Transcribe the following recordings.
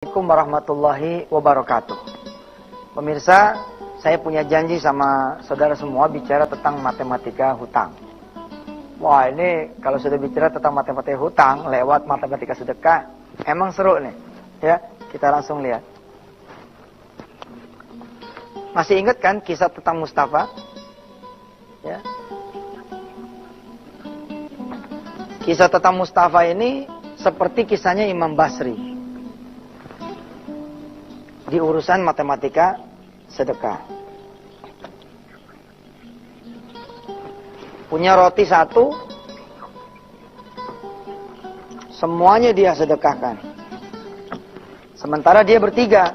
Assalamualaikum warahmatullahi wabarakatuh. Pemirsa, saya punya janji sama saudara semua bicara tentang matematika hutang. Wah, ini kalau sudah bicara tentang matematika hutang lewat matematika sedekah, emang seru nih. Ya, kita langsung lihat. Masih ingat kan kisah tentang Mustafa? Ya. Kisah tentang Mustafa ini seperti kisahnya Imam Basri di urusan matematika sedekah. Punya roti satu, semuanya dia sedekahkan. Sementara dia bertiga,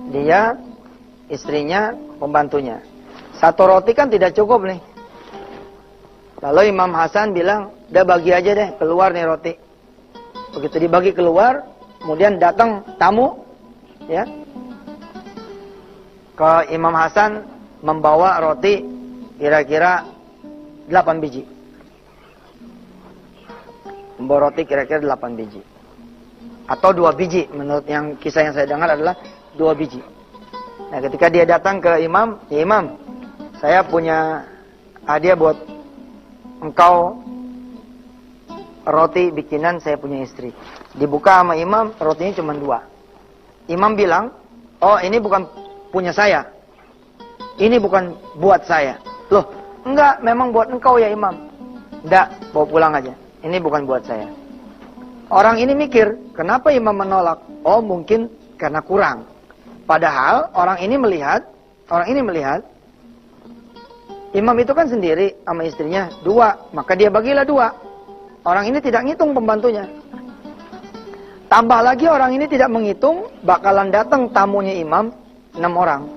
dia, istrinya, pembantunya. Satu roti kan tidak cukup nih. Lalu Imam Hasan bilang, udah bagi aja deh, keluar nih roti. Begitu dibagi keluar, kemudian datang tamu, ya, ke Imam Hasan membawa roti kira-kira 8 biji. Membawa roti kira-kira 8 biji. Atau 2 biji, menurut yang kisah yang saya dengar adalah 2 biji. Nah, ketika dia datang ke Imam, ya Imam, saya punya hadiah buat engkau, roti bikinan saya punya istri. Dibuka sama Imam, rotinya cuma 2. Imam bilang, oh ini bukan punya saya. Ini bukan buat saya. Loh, enggak, memang buat engkau ya Imam. Enggak, bawa pulang aja. Ini bukan buat saya. Orang ini mikir, kenapa Imam menolak? Oh mungkin karena kurang. Padahal orang ini melihat, Imam itu kan sendiri sama istrinya 2, maka dia bagilah 2. Orang ini tidak ngitung pembantunya. Tambah lagi orang ini tidak menghitung, bakalan datang tamunya Imam 6 orang.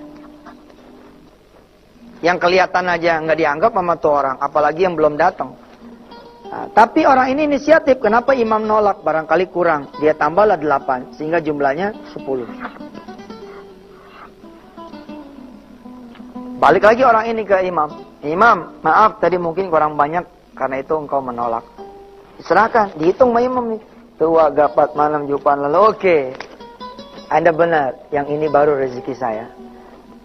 Yang kelihatan aja nggak dianggap sama tuh orang, apalagi yang belum datang. Nah, tapi orang ini inisiatif, kenapa Imam nolak? Barangkali kurang, dia tambahlah 8, sehingga jumlahnya 10. Balik lagi orang ini ke Imam. Imam, maaf tadi mungkin kurang banyak, karena itu engkau menolak. Serahkan, dihitung sama Imam nih. Tua, gapat, malam, jupan, lalu oke. Anda benar, yang ini baru rezeki saya.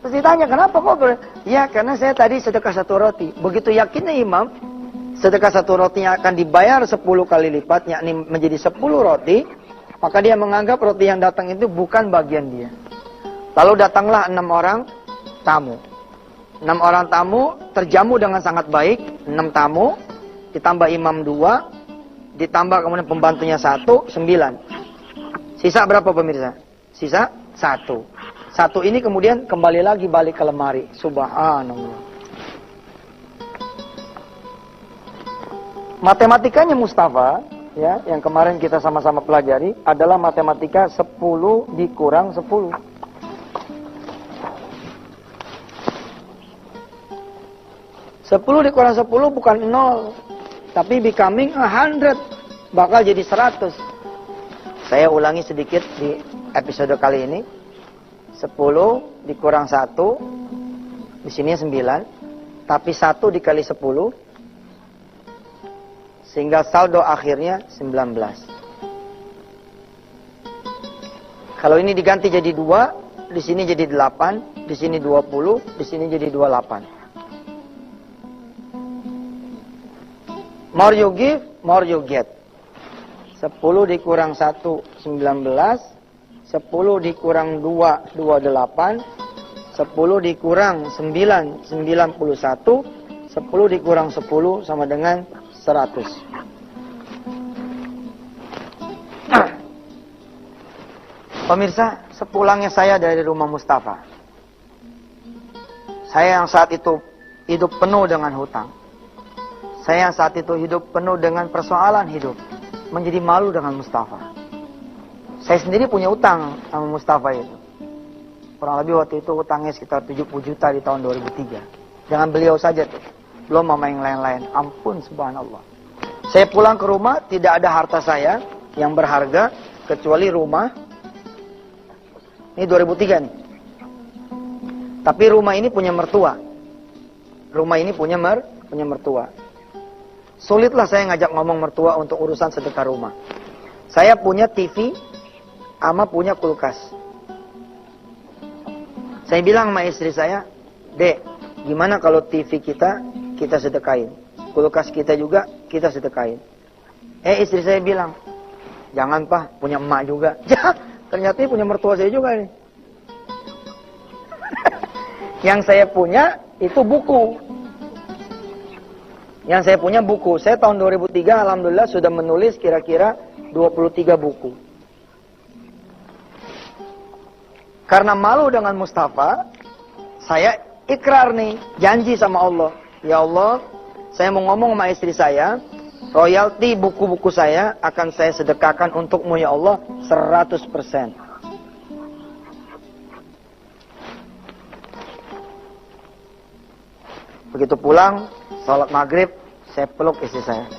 Terus ditanya, kenapa kok? Ya, karena saya tadi sedekah 1 roti. Begitu yakinnya Imam, sedekah 1 rotinya akan dibayar 10 kali lipat, yakni menjadi 10 roti, maka dia menganggap roti yang datang itu bukan bagian dia. Lalu datanglah 6 orang tamu. 6 orang tamu terjamu dengan sangat baik. 6 tamu, ditambah Imam 2, ditambah kemudian pembantunya 1, 9. Sisa berapa pemirsa? Sisa 1. 1 ini kemudian kembali lagi balik ke lemari. Subhanallah. Matematikanya Mustafa, ya, yang kemarin kita sama-sama pelajari adalah matematika 10 dikurang 10. 10 dikurang 10 bukan 0. Tapi becoming 100. Bakal jadi 100. Saya ulangi sedikit di episode kali ini. 10 dikurang 1. Di sini 9. Tapi 1 dikali 10. Sehingga saldo akhirnya 19. Kalau ini diganti jadi 2. Di sini jadi 8. Di sini 20. Di sini jadi 28. More you give, more you get. 10 dikurang 1, 19. 10 dikurang 2, 28. 10 dikurang 9, 91. 10 dikurang 10 sama dengan 100. Pemirsa, sepulangnya saya dari rumah Mustafa, saya yang saat itu hidup penuh dengan hutang. Saya yang saat itu hidup penuh dengan persoalan hidup. Menjadi malu dengan Mustafa. Saya sendiri punya utang sama Mustafa itu. Kurang lebih waktu itu utangnya sekitar 70 juta di tahun 2003. Dengan beliau saja tuh. Belum sama yang lain-lain. Ampun subhanallah. Saya pulang ke rumah, tidak ada harta saya yang berharga. Kecuali rumah. Ini 2003 nih. Tapi rumah ini punya mertua. Rumah ini punya mertua. Sulitlah saya ngajak ngomong mertua untuk urusan sedekah rumah. Saya punya TV ama punya kulkas. Saya bilang sama istri saya, Dek, gimana kalau TV kita sedekahin? Kulkas kita juga, kita sedekahin. Istri saya bilang, jangan Pak, punya emak juga. Ya, ternyata punya mertua saya juga nih. Yang saya punya itu buku. Yang saya punya buku. Saya tahun 2003 alhamdulillah sudah menulis kira-kira 23 buku. Karena malu dengan Mustafa, saya ikrar nih, janji sama Allah. Ya Allah, saya mau ngomong sama istri saya, royalti buku-buku saya akan saya sedekahkan untukmu ya Allah 100%. Begitu pulang, sholat maghrib, saya peluk istri saya.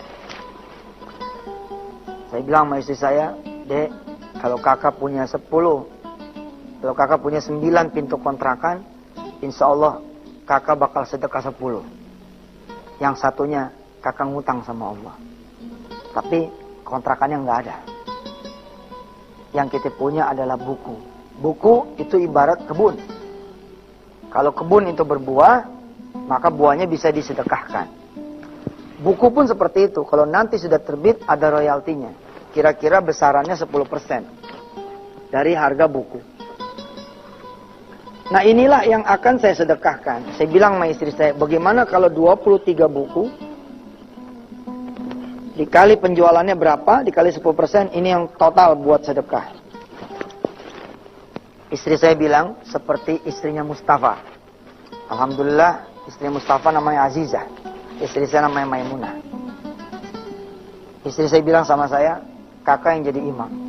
Saya bilang sama istri saya, Dek, kalau kakak punya 10, kalau kakak punya 9 pintu kontrakan, insya Allah kakak bakal sedekah 10. Yang satunya kakak ngutang sama Allah. Tapi kontrakannya nggak ada. Yang kita punya adalah buku. Buku itu ibarat kebun. Kalau kebun itu berbuah, maka buahnya bisa disedekahkan. Buku pun seperti itu. Kalau nanti sudah terbit, ada royaltinya. Kira-kira besarannya 10% dari harga buku. Nah inilah yang akan saya sedekahkan. Saya bilang sama istri saya, bagaimana kalau 23 buku, dikali penjualannya berapa, dikali 10%, ini yang total buat sedekah. Istri saya bilang, seperti istrinya Mustafa. Alhamdulillah, istri Mustafa namanya Azizah. Istri saya namanya Maimunah. Istri saya bilang sama saya, kakak yang jadi imam.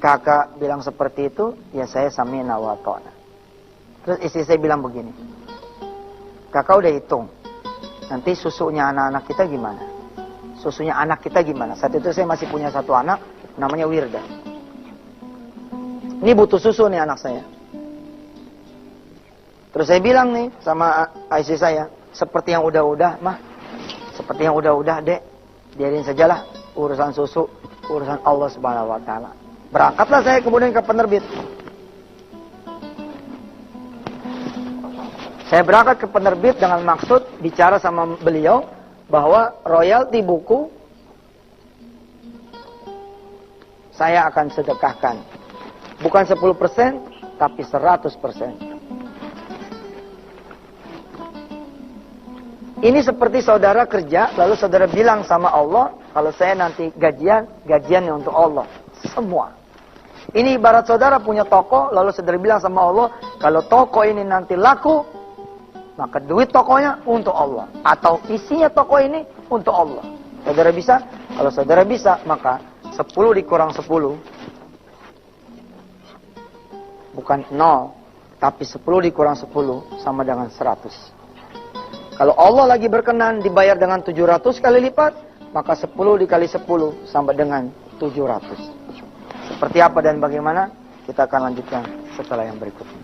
Kakak bilang seperti itu, ya saya sami'na wa ta'na. Terus istri saya bilang begini, kakak udah hitung, nanti susunya anak-anak kita gimana? Susunya anak kita gimana? Saat itu saya masih punya satu anak, namanya Wirda. Ini butuh susu nih anak saya. Terus saya bilang nih sama istri saya, seperti yang udah-udah, mah, seperti yang udah-udah, Dek, biarin sajalah urusan susu, urusan Allah Subhanahu wa Ta'ala. Berangkatlah saya kemudian ke penerbit. Saya berangkat ke penerbit dengan maksud bicara sama beliau bahwa royalti buku saya akan sedekahkan. Bukan 10%, tapi 100%. Ini seperti saudara kerja, lalu saudara bilang sama Allah, kalau saya nanti gajiannya untuk Allah. Semua. Ini ibarat saudara punya toko, lalu saudara bilang sama Allah, kalau toko ini nanti laku, maka duit tokonya untuk Allah. Atau isinya toko ini untuk Allah. Saudara bisa? Kalau saudara bisa, maka 10 dikurang 10. Bukan 0, tapi 10 dikurang 10 sama dengan 100. Kalau Allah lagi berkenan dibayar dengan 700 kali lipat, maka 10 dikali 10 sama dengan 700. Seperti apa dan bagaimana, kita akan lanjutkan setelah yang berikut ini.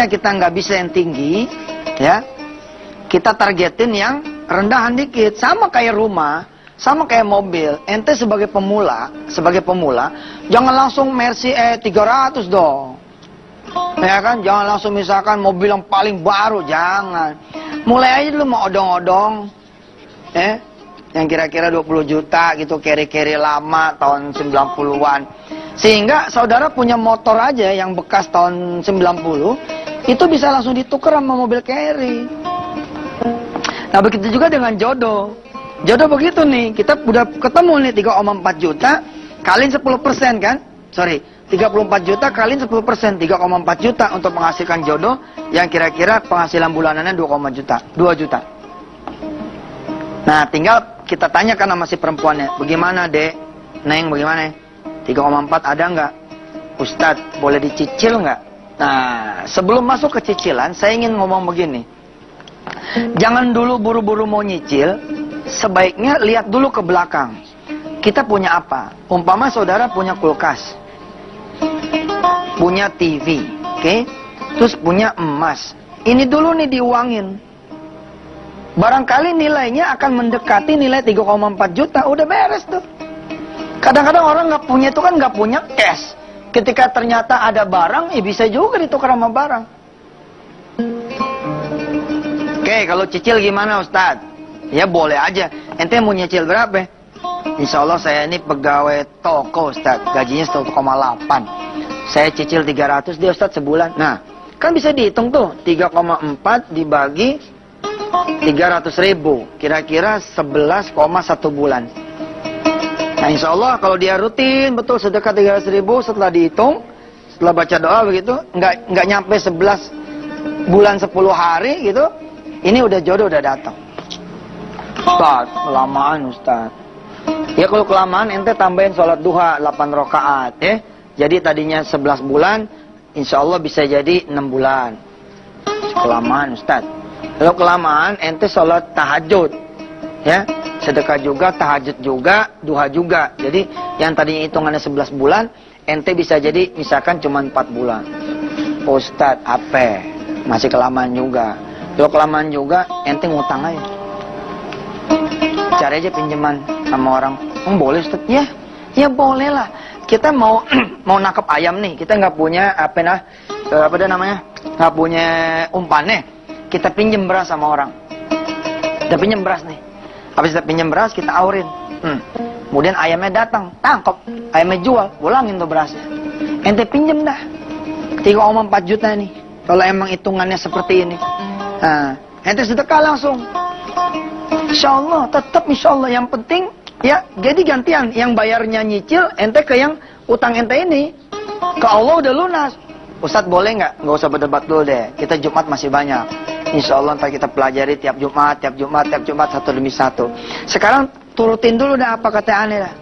Kita nggak bisa yang tinggi, ya. Kita targetin yang rendahan dikit, sama kayak rumah, sama kayak mobil. Ente sebagai pemula, jangan langsung Mercy 300 dong. Ya kan, jangan langsung misalkan mobil yang paling baru, jangan. Mulai aja dulu mau odong-odong, yang kira-kira 20 juta gitu, carry-carry lama tahun 90-an. Sehingga saudara punya motor aja yang bekas tahun 90, itu bisa langsung ditukar sama mobil carry. Nah begitu juga dengan jodoh. Jodoh begitu nih, kita udah ketemu nih 3,4 juta, kaliin 10% kan? 34 juta kaliin 10%, 3,4 juta untuk menghasilkan jodoh yang kira-kira penghasilan bulanannya 2 juta. Nah, tinggal kita tanyakan sama si perempuannya, bagaimana Dek? Neng, bagaimana? 3,4 ada nggak? Ustadz, boleh dicicil nggak? Nah, sebelum masuk ke cicilan, saya ingin ngomong begini. Jangan dulu buru-buru mau nyicil, sebaiknya lihat dulu ke belakang. Kita punya apa? Umpama saudara punya kulkas, punya TV, oke? Terus punya emas. Ini dulu nih diuangin. Barangkali nilainya akan mendekati nilai 3,4 juta. Udah beres tuh. Kadang-kadang orang nggak punya itu kan nggak punya cash. Ketika ternyata ada barang, ya bisa juga ditukar sama barang. Oke, kalau cicil gimana Ustadz? Ya boleh aja. Ente mau nyicil berapa? Insya Allah saya ini pegawai toko Ustadz. Gajinya 1,8. Saya cicil 300 dia Ustadz sebulan. Nah, kan bisa dihitung tuh. 3,4 dibagi 300.000. Kira-kira 11,1 bulan. Nah insya Allah kalau dia rutin betul sedekah 300.000 setelah dihitung, setelah baca doa begitu, nggak nyampe 11 bulan 10 hari gitu, ini udah jodoh udah datang. Ustaz, kelamaan Ustaz. Ya kalau kelamaan ente tambahin sholat duha 8 rakaat ya. Jadi tadinya 11 bulan, insya Allah bisa jadi 6 bulan. Kelamaan Ustaz. Kalau kelamaan ente sholat tahajud ya. Sedekah juga, tahajud juga, duha juga. Jadi yang tadinya hitungannya 11 bulan, ente bisa jadi misalkan cuma 4 bulan. Ustadz, apa? Masih kelamaan juga. Kalau kelamaan juga, ente ngutang aja. Cari aja pinjaman sama orang. Boleh Ustadz? Ya, ya boleh lah. Kita mau mau nangkep ayam nih, kita nggak punya apa namanya? Nggak punya umpannya. Kita pinjem beras sama orang. Kita pinjem beras nih. Habis kita pinjam beras, kita aurin. Kemudian ayamnya datang, tangkap. Ayamnya jual, ulangin tuh berasnya. Ente pinjam dah. 3,4 juta nih. Kalau emang hitungannya seperti ini. Nah, ente sedekah langsung. Insya Allah, tetap insya Allah. Yang penting, ya jadi gantian. Yang bayarnya nyicil, ente ke yang utang ente ini. Ke Allah udah lunas. Ustadz boleh nggak? Nggak usah berdebat dulu deh. Kita Jumat masih banyak. Insya Allah ntar kita pelajari tiap Jumat satu demi satu. Sekarang turutin dulu dah apa kata aneh dah.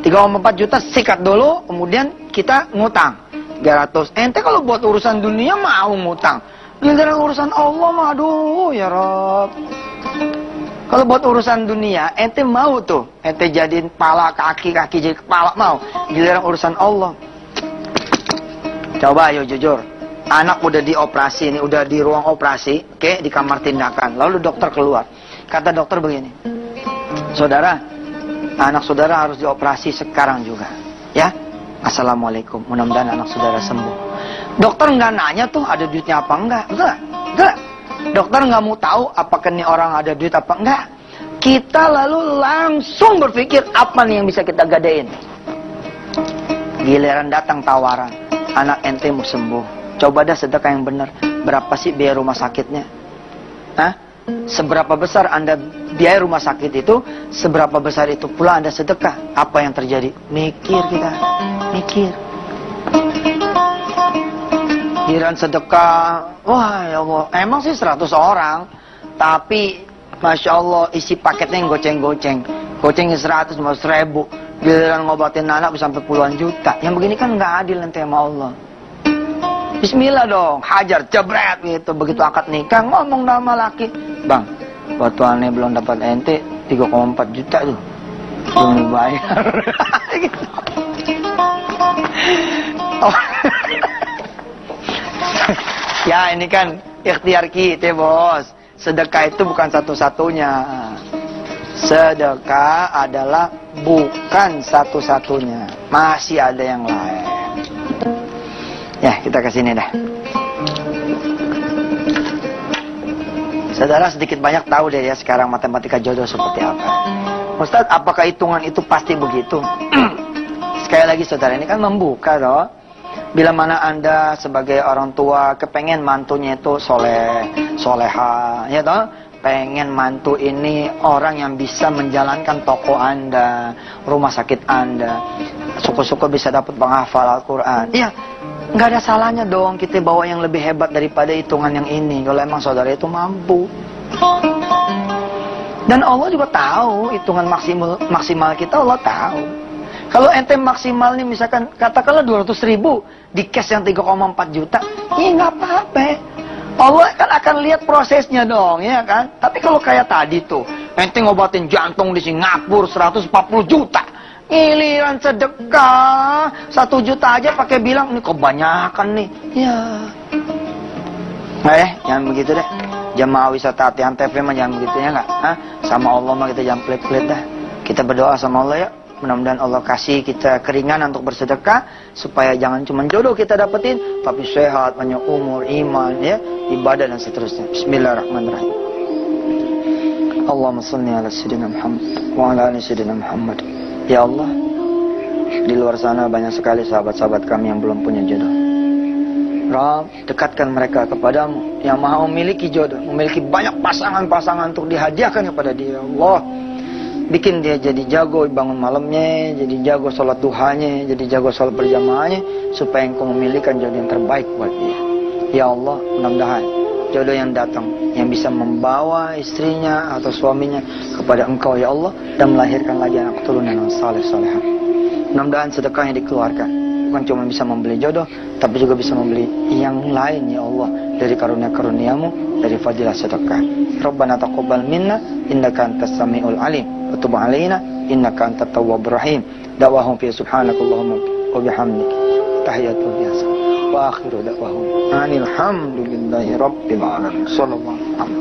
3,4 juta sikat dulu, kemudian kita ngutang 300. Ente kalau buat urusan dunia mau ngutang. Giliran urusan Allah mah aduh ya Rob. Kalau buat urusan dunia, ente mau tuh, ente jadiin kepala kaki jadi kepala mau. Giliran urusan Allah. Coba ayo jujur. Anak udah dioperasi nih, udah di ruang operasi, oke, di kamar tindakan. Lalu dokter keluar. Kata dokter begini, saudara, anak saudara harus dioperasi sekarang juga. Ya, assalamualaikum. Mudah-mudahan anak saudara sembuh. Dokter nggak nanya tuh ada duitnya apa enggak. Enggak. Dokter nggak mau tahu apakah nih orang ada duit apa enggak. Kita lalu langsung berpikir apa nih yang bisa kita gadein. Giliran datang tawaran, anak ente mau sembuh. Coba dah sedekah yang benar. Berapa sih biaya rumah sakitnya? Hah? Seberapa besar Anda biaya rumah sakit itu, seberapa besar itu pula Anda sedekah. Apa yang terjadi? Mikir kita. Mikir. Giliran sedekah, wah ya Allah, emang sih 100 orang. Tapi, Masya Allah, isi paketnya yang goceng-goceng. Gocengnya 100, 100.000. Giliran ngobatin anak bisa sampai puluhan juta. Yang begini kan nggak adil nanti sama Allah. Bismillah dong, hajar, jebret gitu. Begitu akad nikah, ngomong sama laki. Bang, waktu aneh belum dapat ente, 3,4 juta tuh. Belum dibayar. Gitu. Oh. Ya ini kan ikhtiar kita bos. Sedekah itu bukan satu-satunya. Sedekah adalah bukan satu-satunya. Masih ada yang lain. Ya, kita ke sini dah. Saudara sedikit banyak tahu deh ya sekarang matematika jodoh seperti apa. Ustadz, apakah hitungan itu pasti begitu? Sekali lagi saudara, ini kan membuka toh. Bila mana Anda sebagai orang tua kepengen mantunya itu soleha, ya toh? Pengen mantu ini orang yang bisa menjalankan toko Anda, rumah sakit Anda. Syukur-syukur bisa dapat penghafal Al-Quran. Iya. Nggak ada salahnya dong kita bawa yang lebih hebat daripada hitungan yang ini. Kalau emang saudara itu mampu. Dan Allah juga tahu hitungan maksimal kita, Allah tahu. Kalau ente maksimal nih misalkan katakanlah 200.000 di cash yang 3,4 juta, ya nggak apa-apa. Allah kan akan lihat prosesnya dong, ya kan? Tapi kalau kayak tadi tuh, ente ngobatin jantung di Singapura 140 juta. Giliran sedekah 1 juta aja pakai bilang ini kebanyakan nih. Ya. Nah jangan begitu deh. Jamaah wisata Atihan TV mah jangan begitu ya nggak? Sama Allah mah kita jangan pelit-pelit dah. Kita berdoa sama Allah ya. Mudah-mudahan Allah kasih kita keringanan untuk bersedekah supaya jangan cuma jodoh kita dapetin, tapi sehat, banyak umur, iman, ya, ibadah dan seterusnya. Bismillahirrahmanirrahim. Allahumma shalli ala sayyidina Muhammad wa ala ali sayyidina Muhammad. Ya Allah, di luar sana banyak sekali sahabat-sahabat kami yang belum punya jodoh. Rabb, dekatkan mereka kepadamu yang maha memiliki jodoh, memiliki banyak pasangan-pasangan untuk dihadiahkan kepada dia. Allah, bikin dia jadi jago bangun malamnya, jadi jago sholat duhanya, jadi jago sholat berjamaahnya, supaya engkau memilihkan jodoh yang terbaik buat dia. Ya Allah, mudah-mudahan jodoh yang datang, yang bisa membawa istrinya atau suaminya kepada engkau ya Allah, dan melahirkan lagi anak keturunan yang saleh-salehah. Mudah-mudahan sedekahnya dikeluarkan bukan cuma bisa membeli jodoh, tapi juga bisa membeli yang lain ya Allah, dari karunia-karuniamu, dari fadilah sedekah. Rabbana taqabbal minna innaka antas samiul alim wa tub alaina innaka antat tawwabur rahim. Da'wahum fi subhanakallahumma wa bihamdika tahiyatu biasa wa akhiru da'wahum alhamdulillahi rabbil alamin. Sallallahu alaihi wasallam.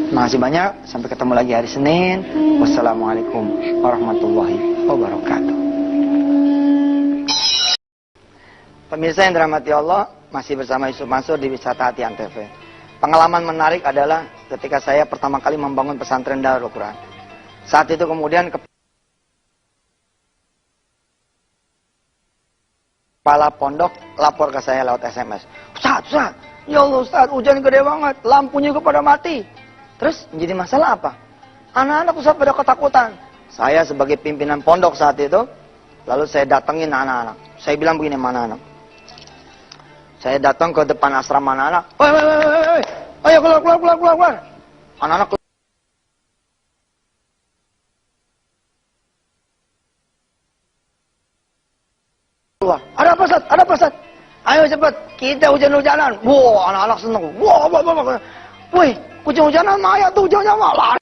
Terima kasih banyak, sampai ketemu lagi hari Senin. Wassalamualaikum warahmatullahi wabarakatuh. Pemirsa yang dirahmati Allah, masih bersama Yusuf Mansur di Wisata Atihan TV. Pengalaman menarik adalah ketika saya pertama kali membangun pesantren Darul Quran. Saat itu kemudian kepala pondok lapor ke saya lewat SMS. Ustaz, ya Allah Ustaz, hujan gede banget, lampunya juga pada mati. Terus menjadi masalah apa? Anak-anak Ustaz pada ketakutan. Saya sebagai pimpinan pondok saat itu, lalu saya datengin anak-anak. Saya bilang begini sama anak-anak. Saya datang ke depan asrama anak-anak. Woi, ayo keluar. Anak-anak keluar. Ada apa, Ustaz? Ayo cepat, kita hujan-hujanan. Wah, anak-anak senang. Wah. Woi, hujan-hujanan maya tuh, hujan-hujanan malah.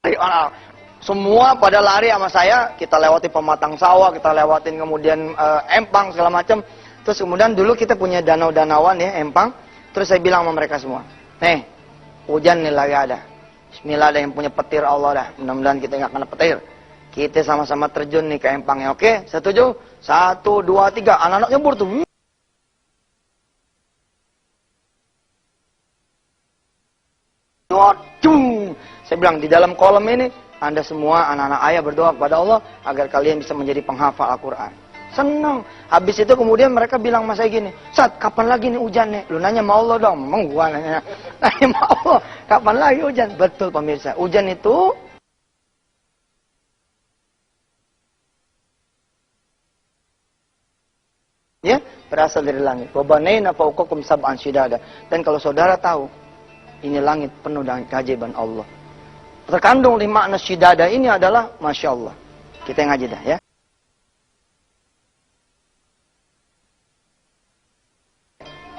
Anak-anak semua pada lari sama saya, kita lewati pematang sawah, kita lewatin kemudian empang segala macam. Terus kemudian dulu kita punya danau-danauan ya, empang. Terus saya bilang sama mereka semua, nih, hujan nih lagi ada. Bismillah, ada yang punya petir Allah dah. Mudah-mudahan kita nggak kena petir. Kita sama-sama terjun nih ke empangnya, oke? Setuju? 1, 2, 3, anak-anak nyebur tuh. Saya bilang di dalam kolom ini, Anda semua anak-anak ayah berdoa kepada Allah agar kalian bisa menjadi penghafal Al-Quran. Senang. Habis itu kemudian mereka bilang sama saya gini, Ustaz, kapan lagi nih hujan nih? Lu nanya sama Allah dong. Memang gua nanya sama Allah, kapan lagi hujan? Betul pemirsa, hujan itu ya berasal dari langit. Wa banaina fawqakum sab'an shidada. Dan kalau saudara tahu, ini langit penuh dengan keajaiban Allah. Terkandung di makna syidada ini adalah Masya Allah. Kita yang ngaji dah ya.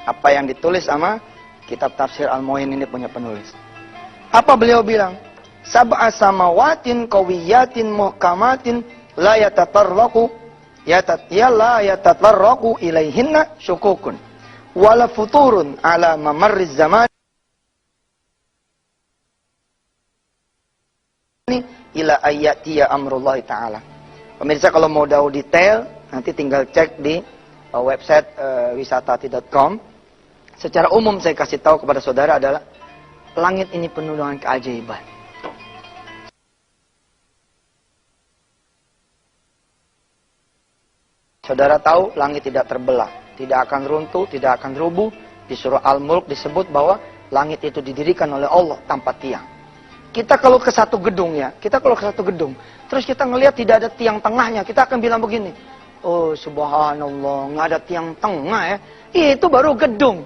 Apa yang ditulis sama kitab tafsir Al-Mu'in ini punya penulis. Apa beliau bilang? Sab'a samawatin qawiyatin muhkamatin la yatatarraqu la yatatarraqu ilaihinna syukukun wala futurun ala mamarriz zaman ila ayatiya amrullahi ta'ala. Pemirsa kalau mau tahu detail, nanti tinggal cek di website wisatati.com. Secara umum saya kasih tahu kepada saudara adalah langit ini penuh dengan keajaiban. Saudara tahu langit tidak terbelah, tidak akan runtuh, tidak akan rubuh. Di surah Al-Mulk disebut bahwa langit itu didirikan oleh Allah tanpa tiang. Kita kalau ke satu gedung ya, terus kita ngelihat tidak ada tiang tengahnya, kita akan bilang begini, oh subhanallah, nggak ada tiang tengah ya, itu baru gedung.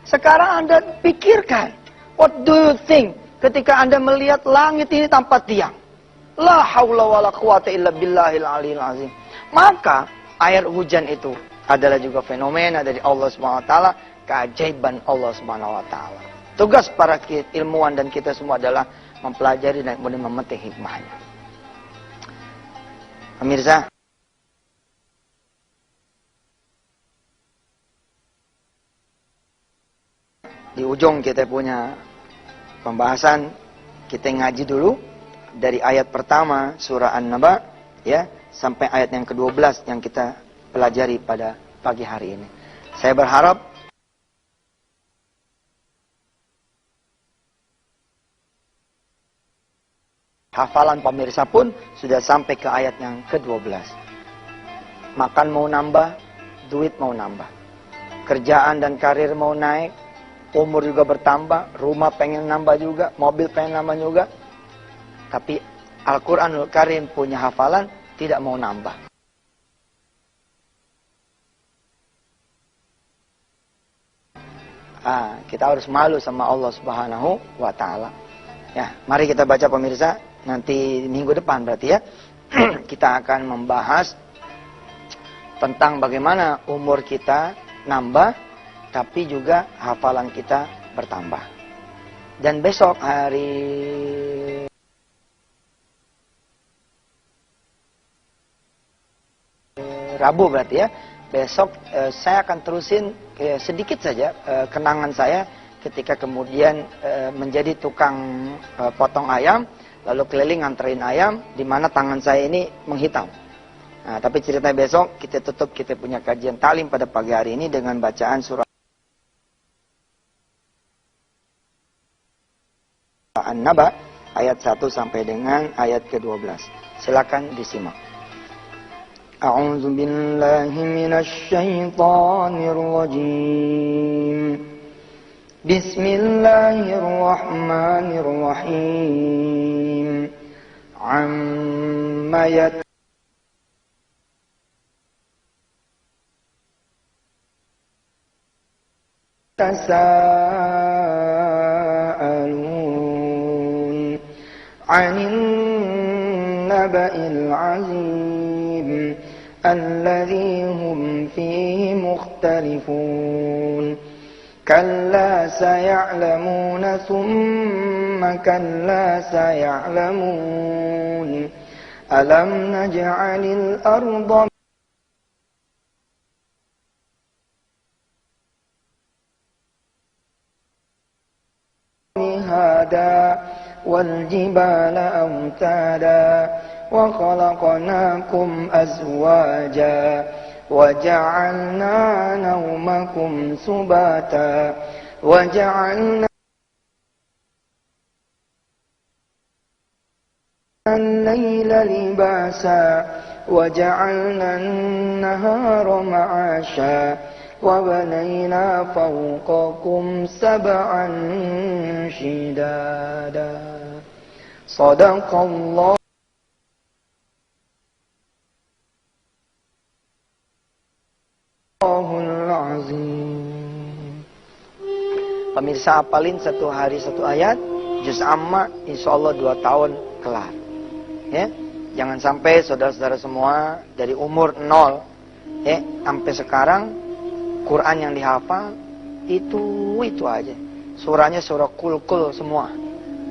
Sekarang Anda pikirkan, what do you think ketika Anda melihat langit ini tanpa tiang? La haula wala quwata illa billahil aliyil azim. Maka air hujan itu adalah juga fenomena dari Allah Subhanahu wa taala, keajaiban Allah Subhanahu wa taala. Tugas para ilmuwan dan kita semua adalah mempelajari dan kemudian memetik hikmahnya. Pemirsa, di ujung kita punya pembahasan, kita ngaji dulu dari ayat pertama surah An-Naba ya sampai ayat yang ke-12 yang kita pelajari pada pagi hari ini. Saya berharap hafalan pemirsa pun sudah sampai ke ayat yang ke-12. Makan mau nambah, duit mau nambah. Kerjaan dan karir mau naik, umur juga bertambah, rumah pengen nambah juga, mobil pengen nambah juga. Tapi Al-Quranul Karim punya hafalan tidak mau nambah. Kita harus malu sama Allah Subhanahu wa Ta'ala. Ya, mari kita baca pemirsa. Nanti minggu depan berarti ya kita akan membahas tentang bagaimana umur kita nambah tapi juga hafalan kita bertambah. Dan besok hari Rabu berarti ya, besok saya akan terusin sedikit saja kenangan saya ketika kemudian menjadi tukang potong ayam, lalu keliling nganterin ayam, di mana tangan saya ini menghitam. Nah, tapi ceritanya besok kita tutup, kita punya kajian talim pada pagi hari ini dengan bacaan surah An-Naba ayat 1 sampai dengan ayat ke-12. Silakan disimak. A'udzu billahi minasy syaithanir rajim. Bismillahirrahmanirrahim. Amma yatasaalun 'anil naba'il 'azim alladzi hum fihi mukhtalifun. كلا سيعلمون ثم كلا سيعلمون ألم نجعل الأرض مهادا والجبال أوتادا وخلقناكم أزواجا وجعلنا نومكم سباتا وجعلنا الليل لباسا وجعلنا النهار معاشا وبنينا فوقكم سبعا شدادا صدق الله Pemirsa hafalin satu hari satu ayat, juz amma, insya Allah 2 tahun kelar. Ya, jangan sampai saudara-saudara semua dari umur 0 sampai sekarang Quran yang dihafal itu aja. Surahnya surah kul semua,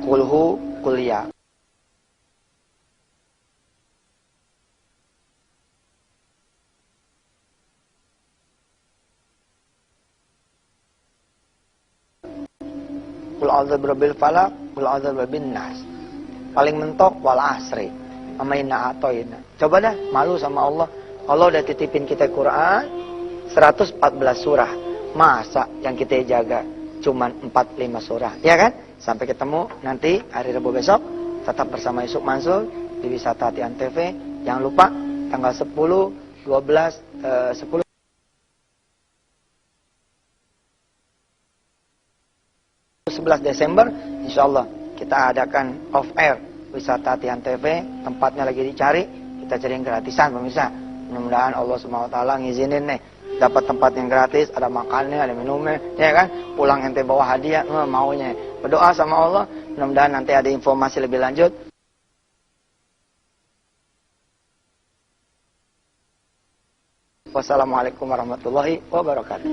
kulhu, kuliah. Qul a'udzu birabbil falaq, qul a'udzu birabbin nas. Paling mentok wal asri. Amaina atoina. Coba dah malu sama Allah. Allah udah titipin kita Quran 114 surah. Masa yang kita jaga cuman 45 surah, ya kan? Sampai ketemu nanti hari Rabu besok, tetap bersama Yusuf Mansur di Wisata Hati Antv. Jangan lupa tanggal 10, 12, 10 11 Desember, insya Allah kita adakan off air Wisata Hati Antv. Tempatnya lagi dicari, kita cari yang gratisan pemirsa. Mudah-mudahan Allah SWT ngizinin nih, dapat tempat yang gratis, ada makannya, ada minumnya, ya kan? Pulang ente bawa hadiah, maunya. Berdoa sama Allah, mudah-mudahan nanti ada informasi lebih lanjut. Wassalamualaikum warahmatullahi wabarakatuh.